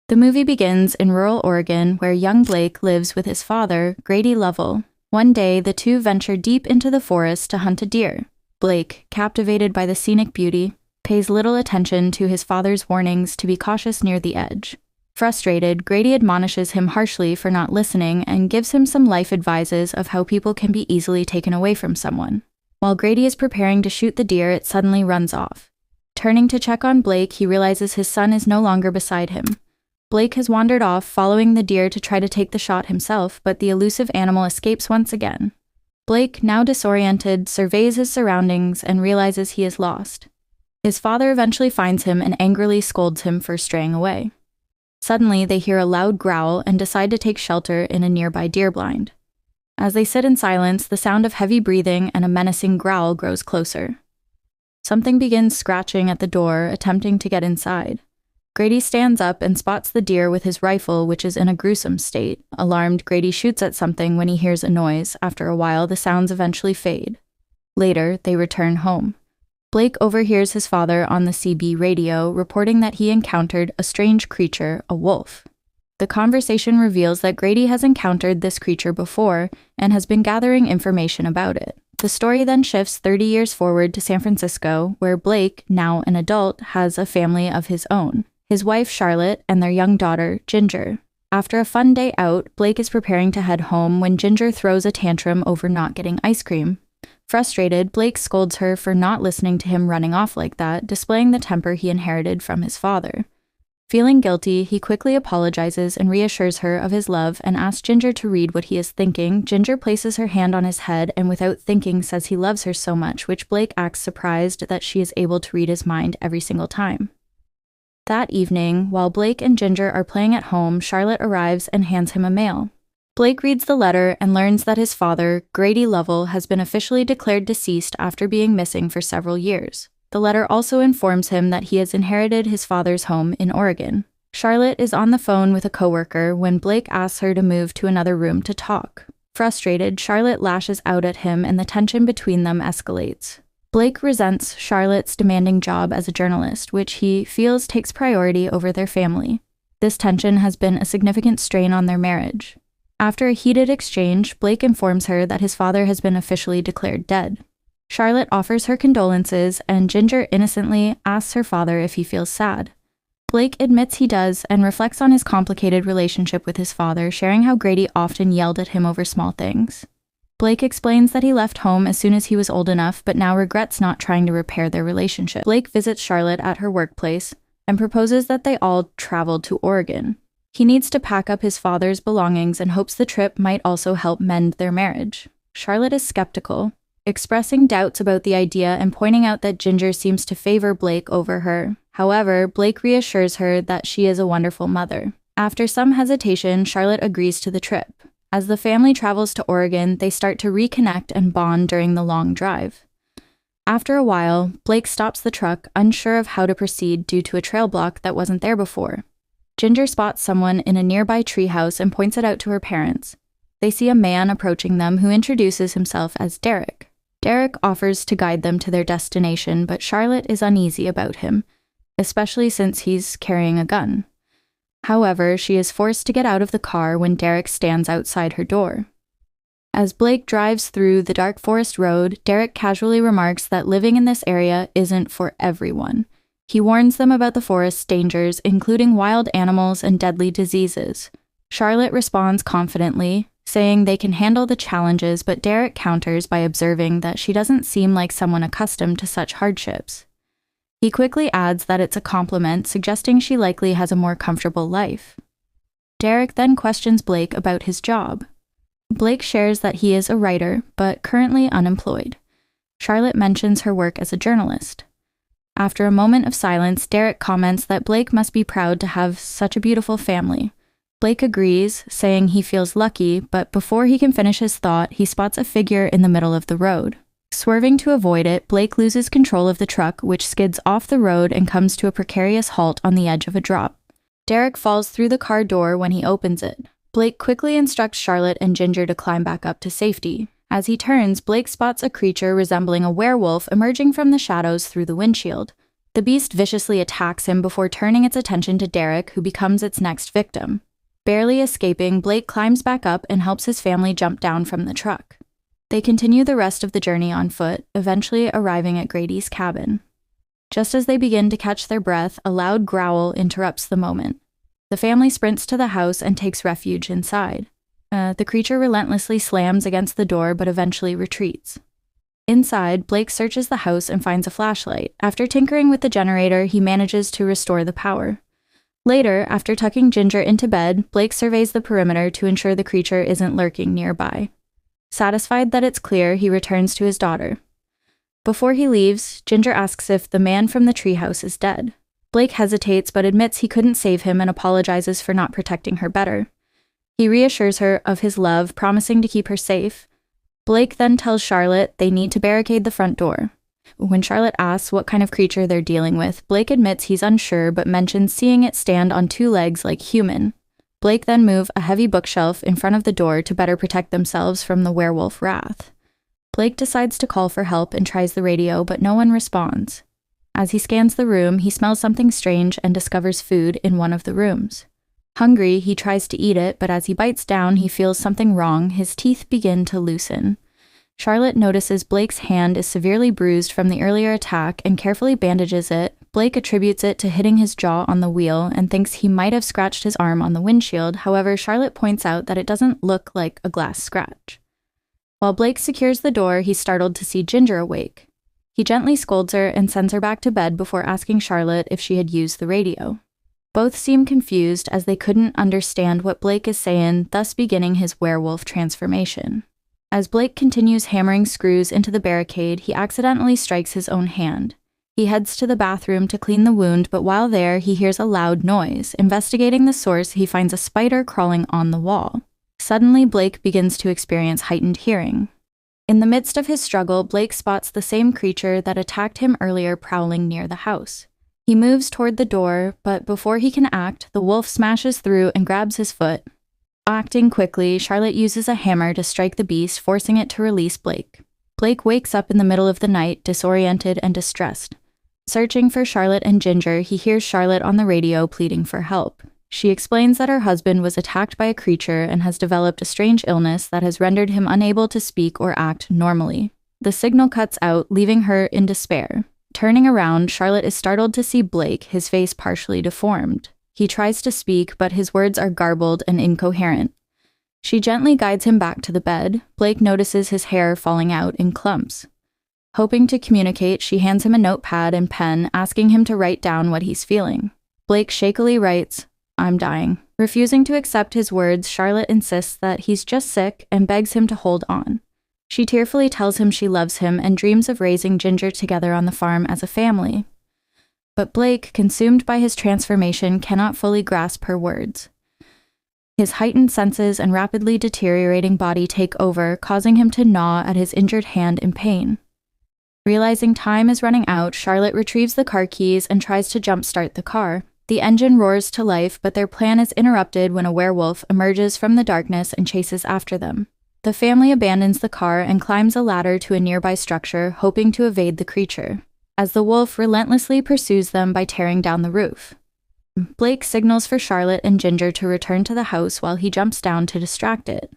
The movie begins in rural Oregon, where young Blake lives with his father, Grady Lovell. One day, the two venture deep into the forest to hunt a deer. Blake, captivated by the scenic beauty, pays little attention to his father's warnings to be cautious near the edge. Frustrated, Grady admonishes him harshly for not listening and gives him some life advices of how people can be easily taken away from someone. While Grady is preparing to shoot the deer, it suddenly runs off. Turning to check on Blake, he realizes his son is no longer beside him. Blake has wandered off, following the deer to try to take the shot himself, but the elusive animal escapes once again. Blake, now disoriented, surveys his surroundings and realizes he is lost. His father eventually finds him and angrily scolds him for straying away. Suddenly, they hear a loud growl and decide to take shelter in a nearby deer blind. As they sit in silence, the sound of heavy breathing and a menacing growl grows closer. Something begins scratching at the door, attempting to get inside. Grady stands up and spots the deer with his rifle, which is in a gruesome state. Alarmed, Grady shoots at something when he hears a noise. After a while, the sounds eventually fade. Later, they return home. Blake overhears his father on the CB radio, reporting that he encountered a strange creature, a wolf. The conversation reveals that Grady has encountered this creature before and has been gathering information about it. The story then shifts 30 years forward to San Francisco, where Blake, now an adult, has a family of his own. His wife, Charlotte, and their young daughter, Ginger. After a fun day out, Blake is preparing to head home when Ginger throws a tantrum over not getting ice cream. Frustrated, Blake scolds her for not listening to him running off like that, displaying the temper he inherited from his father. Feeling guilty, he quickly apologizes and reassures her of his love and asks Ginger to read what he is thinking. Ginger places her hand on his head and without thinking says he loves her so much, which Blake acts surprised that she is able to read his mind every single time. That evening, while Blake and Ginger are playing at home, Charlotte arrives and hands him a mail. Blake reads the letter and learns that his father, Grady Lovell, has been officially declared deceased after being missing for several years. The letter also informs him that he has inherited his father's home in Oregon. Charlotte is on the phone with a coworker when Blake asks her to move to another room to talk. Frustrated, Charlotte lashes out at him and the tension between them escalates. Blake resents Charlotte's demanding job as a journalist, which he feels takes priority over their family. This tension has been a significant strain on their marriage. After a heated exchange, Blake informs her that his father has been officially declared dead. Charlotte offers her condolences, and Ginger innocently asks her father if he feels sad. Blake admits he does and reflects on his complicated relationship with his father, sharing how Grady often yelled at him over small things. Blake explains that he left home as soon as he was old enough, but now regrets not trying to repair their relationship. Blake visits Charlotte at her workplace and proposes that they all travel to Oregon. He needs to pack up his father's belongings and hopes the trip might also help mend their marriage. Charlotte is skeptical, expressing doubts about the idea and pointing out that Ginger seems to favor Blake over her. However, Blake reassures her that she is a wonderful mother. After some hesitation, Charlotte agrees to the trip. As the family travels to Oregon, they start to reconnect and bond during the long drive. After a while, Blake stops the truck, unsure of how to proceed due to a trail block that wasn't there before. Ginger spots someone in a nearby treehouse and points it out to her parents. They see a man approaching them who introduces himself as Derek. Derek offers to guide them to their destination, but Charlotte is uneasy about him, especially since he's carrying a gun. However, she is forced to get out of the car when Derek stands outside her door. As Blake drives through the dark forest road, Derek casually remarks that living in this area isn't for everyone. He warns them about the forest's dangers, including wild animals and deadly diseases. Charlotte responds confidently, saying they can handle the challenges, but Derek counters by observing that she doesn't seem like someone accustomed to such hardships. He quickly adds that it's a compliment, suggesting she likely has a more comfortable life. Derek then questions Blake about his job. Blake shares that he is a writer, but currently unemployed. Charlotte mentions her work as a journalist. After a moment of silence, Derek comments that Blake must be proud to have such a beautiful family. Blake agrees, saying he feels lucky, but before he can finish his thought, he spots a figure in the middle of the road. Swerving to avoid it, Blake loses control of the truck, which skids off the road and comes to a precarious halt on the edge of a drop. Derek falls through the car door when he opens it. Blake quickly instructs Charlotte and Ginger to climb back up to safety. As he turns, Blake spots a creature resembling a werewolf emerging from the shadows through the windshield. The beast viciously attacks him before turning its attention to Derek, who becomes its next victim. Barely escaping, Blake climbs back up and helps his family jump down from the truck. They continue the rest of the journey on foot, eventually arriving at Grady's cabin. Just as they begin to catch their breath, a loud growl interrupts the moment. The family sprints to the house and takes refuge inside. The creature relentlessly slams against the door but eventually retreats. Inside, Blake searches the house and finds a flashlight. After tinkering with the generator, he manages to restore the power. Later, after tucking Ginger into bed, Blake surveys the perimeter to ensure the creature isn't lurking nearby. Satisfied that it's clear, he returns to his daughter. Before he leaves, Ginger asks if the man from the treehouse is dead. Blake hesitates but admits he couldn't save him and apologizes for not protecting her better. He reassures her of his love, promising to keep her safe. Blake then tells Charlotte they need to barricade the front door. When Charlotte asks what kind of creature they're dealing with, Blake admits he's unsure but mentions seeing it stand on two legs like human. Blake then moves a heavy bookshelf in front of the door to better protect themselves from the werewolf wrath. Blake decides to call for help and tries the radio, but no one responds. As he scans the room, he smells something strange and discovers food in one of the rooms. Hungry, he tries to eat it, but as he bites down, he feels something wrong. His teeth begin to loosen. Charlotte notices Blake's hand is severely bruised from the earlier attack and carefully bandages it. Blake attributes it to hitting his jaw on the wheel and thinks he might have scratched his arm on the windshield. However, Charlotte points out that it doesn't look like a glass scratch. While Blake secures the door, he's startled to see Ginger awake. He gently scolds her and sends her back to bed before asking Charlotte if she had used the radio. Both seem confused as they couldn't understand what Blake is saying, thus beginning his werewolf transformation. As Blake continues hammering screws into the barricade, he accidentally strikes his own hand. He heads to the bathroom to clean the wound, but while there, he hears a loud noise. Investigating the source, he finds a spider crawling on the wall. Suddenly, Blake begins to experience heightened hearing. In the midst of his struggle, Blake spots the same creature that attacked him earlier prowling near the house. He moves toward the door, but before he can act, the wolf smashes through and grabs his foot. Acting quickly, Charlotte uses a hammer to strike the beast, forcing it to release Blake. Blake wakes up in the middle of the night, disoriented and distressed. Searching for Charlotte and Ginger, he hears Charlotte on the radio pleading for help. She explains that her husband was attacked by a creature and has developed a strange illness that has rendered him unable to speak or act normally. The signal cuts out, leaving her in despair. Turning around, Charlotte is startled to see Blake, his face partially deformed. He tries to speak, but his words are garbled and incoherent. She gently guides him back to the bed. Blake notices his hair falling out in clumps. Hoping to communicate, she hands him a notepad and pen, asking him to write down what he's feeling. Blake shakily writes, "I'm dying." Refusing to accept his words, Charlotte insists that he's just sick and begs him to hold on. She tearfully tells him she loves him and dreams of raising Ginger together on the farm as a family. But Blake, consumed by his transformation, cannot fully grasp her words. His heightened senses and rapidly deteriorating body take over, causing him to gnaw at his injured hand in pain. Realizing time is running out, Charlotte retrieves the car keys and tries to jumpstart the car. The engine roars to life, but their plan is interrupted when a werewolf emerges from the darkness and chases after them. The family abandons the car and climbs a ladder to a nearby structure, hoping to evade the creature, as the wolf relentlessly pursues them by tearing down the roof. Blake signals for Charlotte and Ginger to return to the house while he jumps down to distract it.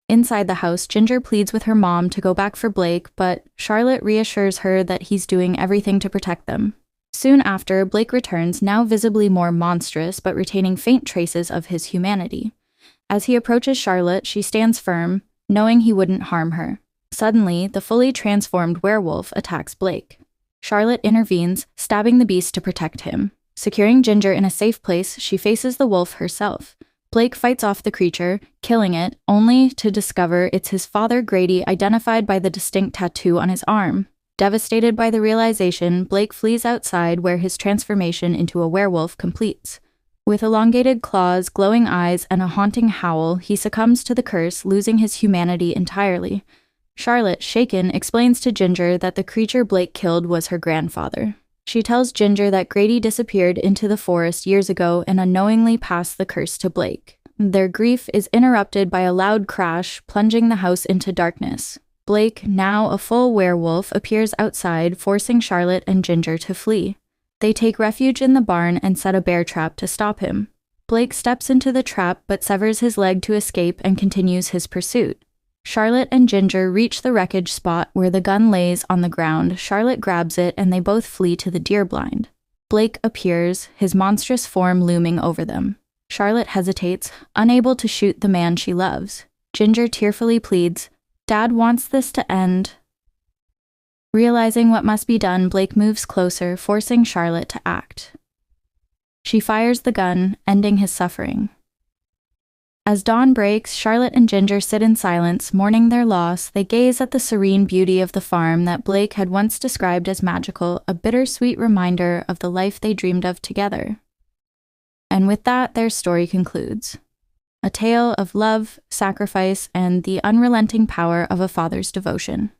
Inside the house, Ginger pleads with her mom to go back for Blake, but Charlotte reassures her that he's doing everything to protect them. Soon after, Blake returns, now visibly more monstrous, but retaining faint traces of his humanity. As he approaches Charlotte, she stands firm, knowing he wouldn't harm her. Suddenly, the fully transformed werewolf attacks Blake. Charlotte intervenes, stabbing the beast to protect him. Securing Ginger in a safe place, she faces the wolf herself. Blake fights off the creature, killing it, only to discover it's his father Grady, identified by the distinct tattoo on his arm. Devastated by the realization, Blake flees outside where his transformation into a werewolf completes. With elongated claws, glowing eyes, and a haunting howl, he succumbs to the curse, losing his humanity entirely. Charlotte, shaken, explains to Ginger that the creature Blake killed was her grandfather. She tells Ginger that Grady disappeared into the forest years ago and unknowingly passed the curse to Blake. Their grief is interrupted by a loud crash, plunging the house into darkness. Blake, now a full werewolf, appears outside, forcing Charlotte and Ginger to flee. They take refuge in the barn and set a bear trap to stop him. Blake steps into the trap but severs his leg to escape and continues his pursuit. Charlotte and Ginger reach the wreckage spot where the gun lays on the ground. Charlotte grabs it and they both flee to the deer blind. Blake appears, his monstrous form looming over them. Charlotte hesitates, unable to shoot the man she loves. Ginger tearfully pleads, "Dad wants this to end." Realizing what must be done, Blake moves closer, forcing Charlotte to act. She fires the gun, ending his suffering. As dawn breaks, Charlotte and Ginger sit in silence, mourning their loss. They gaze at the serene beauty of the farm that Blake had once described as magical, a bittersweet reminder of the life they dreamed of together. And with that, their story concludes. A tale of love, sacrifice, and the unrelenting power of a father's devotion.